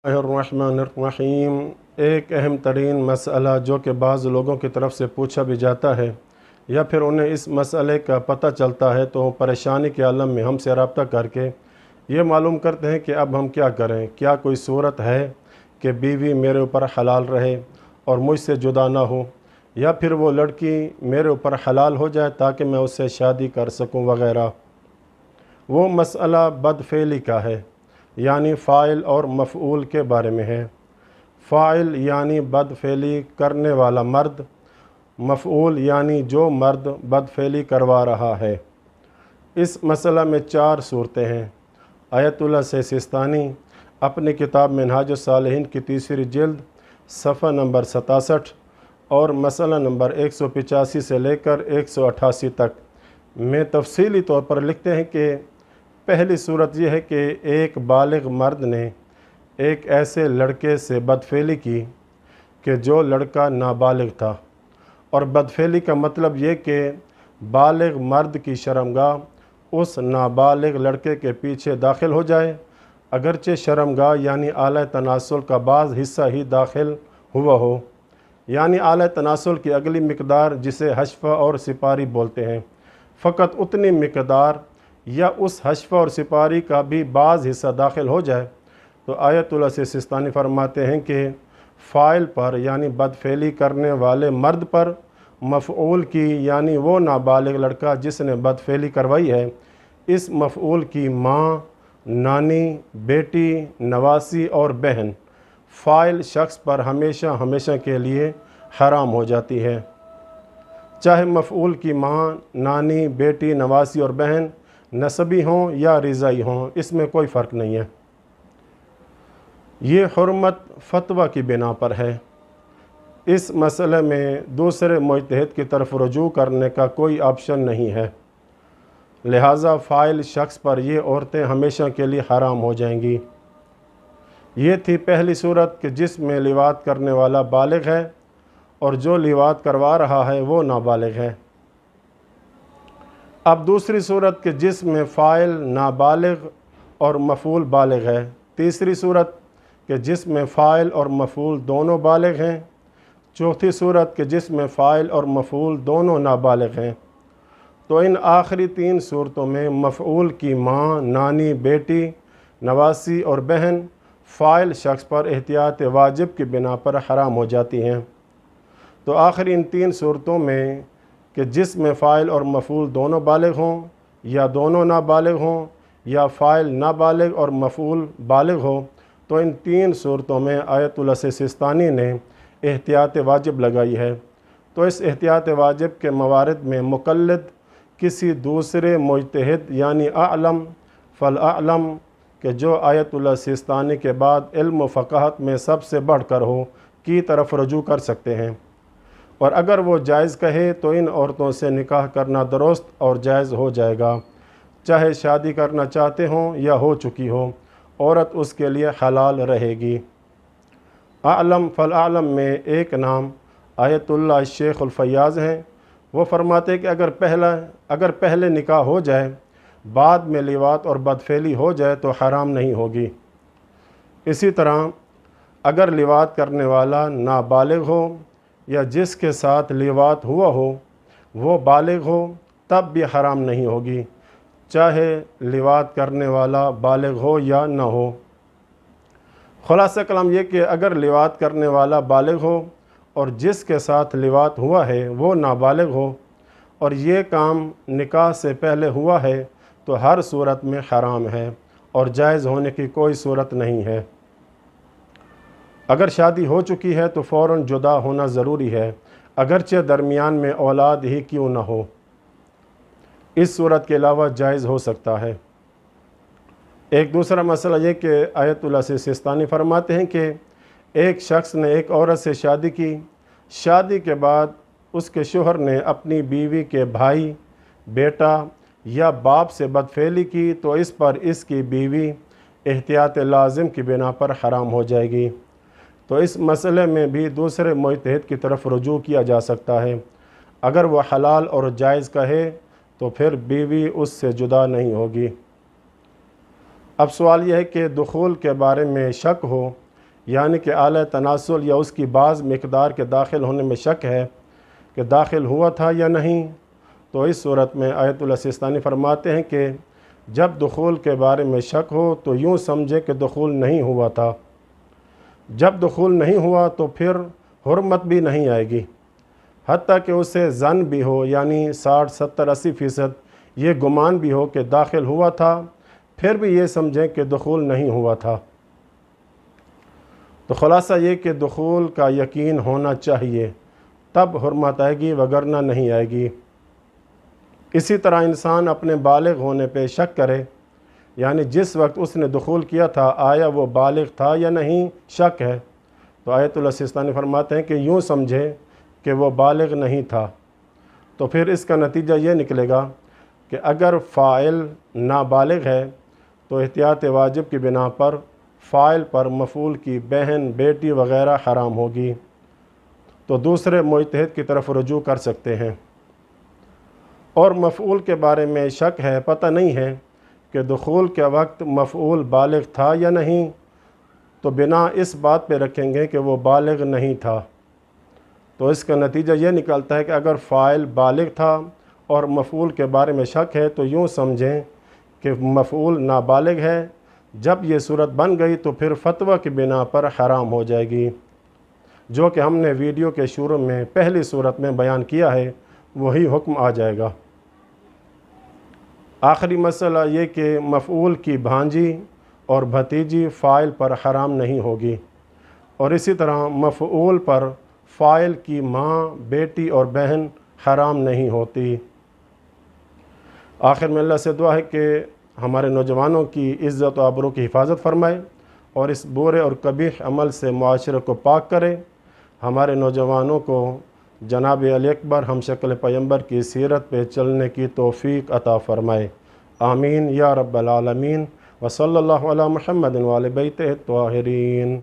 الرحمن ایک اہم ترین مسئلہ جو کہ بعض لوگوں کی طرف سے پوچھا بھی جاتا ہے یا پھر انہیں اس مسئلے کا پتہ چلتا ہے تو پریشانی کے عالم میں ہم سے رابطہ کر کے یہ معلوم کرتے ہیں کہ اب ہم کیا کریں، کیا کوئی صورت ہے کہ بیوی میرے اوپر حلال رہے اور مجھ سے جدا نہ ہو، یا پھر وہ لڑکی میرے اوپر حلال ہو جائے تاکہ میں اس سے شادی کر سکوں وغیرہ۔ وہ مسئلہ بدفعلی کا ہے، یعنی فاعل اور مفعول کے بارے میں ہے۔ فاعل یعنی بدفعلی کرنے والا مرد، مفعول یعنی جو مرد بدفعلی کروا رہا ہے۔ اس مسئلہ میں 4 صورتیں ہیں۔ آیت اللہ سیستانی اپنی کتاب منہاج الصالحین کی 3 جلد صفحہ نمبر 67 اور مسئلہ نمبر 185 سے لے کر 188 تک میں تفصیلی طور پر لکھتے ہیں کہ پہلی صورت یہ ہے کہ ایک بالغ مرد نے ایک ایسے لڑکے سے بدفعلی کی کہ جو لڑکا نابالغ تھا، اور بدفعلی کا مطلب یہ کہ بالغ مرد کی شرمگاہ اس نابالغ لڑکے کے پیچھے داخل ہو جائے، اگرچہ شرمگاہ یعنی اعلیٰ تناسل کا بعض حصہ ہی داخل ہوا ہو، یعنی اعلیٰ تناسل کی اگلی مقدار جسے حشفہ اور سپاری بولتے ہیں، فقط اتنی مقدار یا اس حشفہ اور سپاری کا بھی بعض حصہ داخل ہو جائے تو آیت اللہ سیستانی فرماتے ہیں کہ فاعل پر یعنی بدفعلی کرنے والے مرد پر، مفعول کی یعنی وہ نابالغ لڑکا جس نے بدفعلی کروائی ہے، اس مفعول کی ماں، نانی، بیٹی، نواسی اور بہن فاعل شخص پر ہمیشہ ہمیشہ کے لیے حرام ہو جاتی ہے۔ چاہے مفعول کی ماں، نانی، بیٹی، نواسی اور بہن نسبی ہوں یا رضائی ہوں، اس میں کوئی فرق نہیں ہے۔ یہ حرمت فتویٰ کی بنا پر ہے۔ اس مسئلے میں دوسرے مجتہد کی طرف رجوع کرنے کا کوئی آپشن نہیں ہے، لہٰذا فاعل شخص پر یہ عورتیں ہمیشہ کے لیے حرام ہو جائیں گی۔ یہ تھی پہلی صورت کہ جس میں لواط کرنے والا بالغ ہے اور جو لواط کروا رہا ہے وہ نابالغ ہے۔ اب دوسری صورت کہ جس میں فاعل نابالغ اور مفعول بالغ ہے۔ تیسری صورت کہ جس میں فاعل اور مفعول دونوں بالغ ہیں۔ چوتھی صورت کہ جس میں فاعل اور مفعول دونوں نابالغ ہیں۔ تو ان آخری 3 صورتوں میں مفعول کی ماں، نانی، بیٹی، نواسی اور بہن فاعل شخص پر احتیاط واجب کی بنا پر حرام ہو جاتی ہیں۔ تو آخری ان 3 صورتوں میں کہ جس میں فاعل اور مفعول دونوں بالغ ہوں یا دونوں نابالغ ہوں یا فاعل نابالغ اور مفعول بالغ ہو، تو ان 3 صورتوں میں آیت اللہ سیستانی نے احتیاط واجب لگائی ہے۔ تو اس احتیاط واجب کے موارد میں مقلد کسی دوسرے مجتہد یعنی اعلم فالاعلم کہ جو آیت اللہ سیستانی کے بعد علم و فقاہت میں سب سے بڑھ کر ہو کی طرف رجوع کر سکتے ہیں، اور اگر وہ جائز کہے تو ان عورتوں سے نکاح کرنا درست اور جائز ہو جائے گا، چاہے شادی کرنا چاہتے ہوں یا ہو چکی ہو، عورت اس کے لیے حلال رہے گی۔ اعلم فالاعلم میں ایک نام آیت اللہ شیخ الفیاض ہیں۔ وہ فرماتے کہ اگر پہلے نکاح ہو جائے، بعد میں لواط اور بدفعلی ہو جائے تو حرام نہیں ہوگی۔ اسی طرح اگر لواط کرنے والا نابالغ ہو یا جس کے ساتھ لواط ہوا ہو وہ بالغ ہو تب بھی حرام نہیں ہوگی، چاہے لواط کرنے والا بالغ ہو یا نہ ہو۔ خلاصہ کلام یہ کہ اگر لواط کرنے والا بالغ ہو اور جس کے ساتھ لواط ہوا ہے وہ نابالغ ہو اور یہ کام نکاح سے پہلے ہوا ہے تو ہر صورت میں حرام ہے اور جائز ہونے کی کوئی صورت نہیں ہے۔ اگر شادی ہو چکی ہے تو فوراً جدا ہونا ضروری ہے، اگرچہ درمیان میں اولاد ہی کیوں نہ ہو۔ اس صورت کے علاوہ جائز ہو سکتا ہے۔ ایک دوسرا مسئلہ یہ کہ آیت اللہ سیستانی فرماتے ہیں کہ ایک شخص نے ایک عورت سے شادی کی، شادی کے بعد اس کے شوہر نے اپنی بیوی کے بھائی، بیٹا یا باپ سے بدفعلی کی تو اس پر اس کی بیوی احتیاط لازم کی بنا پر حرام ہو جائے گی۔ تو اس مسئلے میں بھی دوسرے مجتہد کی طرف رجوع کیا جا سکتا ہے۔ اگر وہ حلال اور جائز کہے تو پھر بیوی اس سے جدا نہیں ہوگی۔ اب سوال یہ ہے کہ دخول کے بارے میں شک ہو یعنی کہ اعلی تناسل یا اس کی بعض مقدار کے داخل ہونے میں شک ہے کہ داخل ہوا تھا یا نہیں، تو اس صورت میں آیت اللہ سیستانی فرماتے ہیں کہ جب دخول کے بارے میں شک ہو تو یوں سمجھے کہ دخول نہیں ہوا تھا۔ جب دخول نہیں ہوا تو پھر حرمت بھی نہیں آئے گی، حتیٰ کہ اسے ظن بھی ہو، یعنی 60 70 80% یہ گمان بھی ہو کہ داخل ہوا تھا، پھر بھی یہ سمجھیں کہ دخول نہیں ہوا تھا۔ تو خلاصہ یہ کہ دخول کا یقین ہونا چاہیے، تب حرمت آئے گی، وگرنہ نہیں آئے گی۔ اسی طرح انسان اپنے بالغ ہونے پہ شک کرے، یعنی جس وقت اس نے دخول کیا تھا آیا وہ بالغ تھا یا نہیں، شک ہے، تو آیت اللہ سیستانی فرماتے ہیں کہ یوں سمجھے کہ وہ بالغ نہیں تھا۔ تو پھر اس کا نتیجہ یہ نکلے گا کہ اگر فاعل نابالغ ہے تو احتیاط واجب کی بنا پر فاعل پر مفعول کی بہن، بیٹی وغیرہ حرام ہوگی، تو دوسرے مجتہد کی طرف رجوع کر سکتے ہیں۔ اور مفعول کے بارے میں شک ہے، پتہ نہیں ہے کہ دخول کے وقت مفعول بالغ تھا یا نہیں، تو بنا اس بات پہ رکھیں گے کہ وہ بالغ نہیں تھا۔ تو اس کا نتیجہ یہ نکلتا ہے کہ اگر فاعل بالغ تھا اور مفعول کے بارے میں شک ہے تو یوں سمجھیں کہ مفعول نابالغ ہے۔ جب یہ صورت بن گئی تو پھر فتویٰ کی بنا پر حرام ہو جائے گی، جو کہ ہم نے ویڈیو کے شروع میں پہلی صورت میں بیان کیا ہے، وہی حکم آ جائے گا۔ آخری مسئلہ یہ کہ مفعول کی بھانجی اور بھتیجی فاعل پر حرام نہیں ہوگی، اور اسی طرح مفعول پر فاعل کی ماں، بیٹی اور بہن حرام نہیں ہوتی۔ آخر میں اللہ سے دعا ہے کہ ہمارے نوجوانوں کی عزت و آبرو کی حفاظت فرمائے اور اس برے اور قبیح عمل سے معاشرے کو پاک کرے۔ ہمارے نوجوانوں کو جناب علی اکبر ہم شکل پیغمبر کی سیرت پہ چلنے کی توفیق عطا فرمائے، آمین یا رب العالمین۔ وصلی اللہ علی محمد وآل بیتہ الطاہرین۔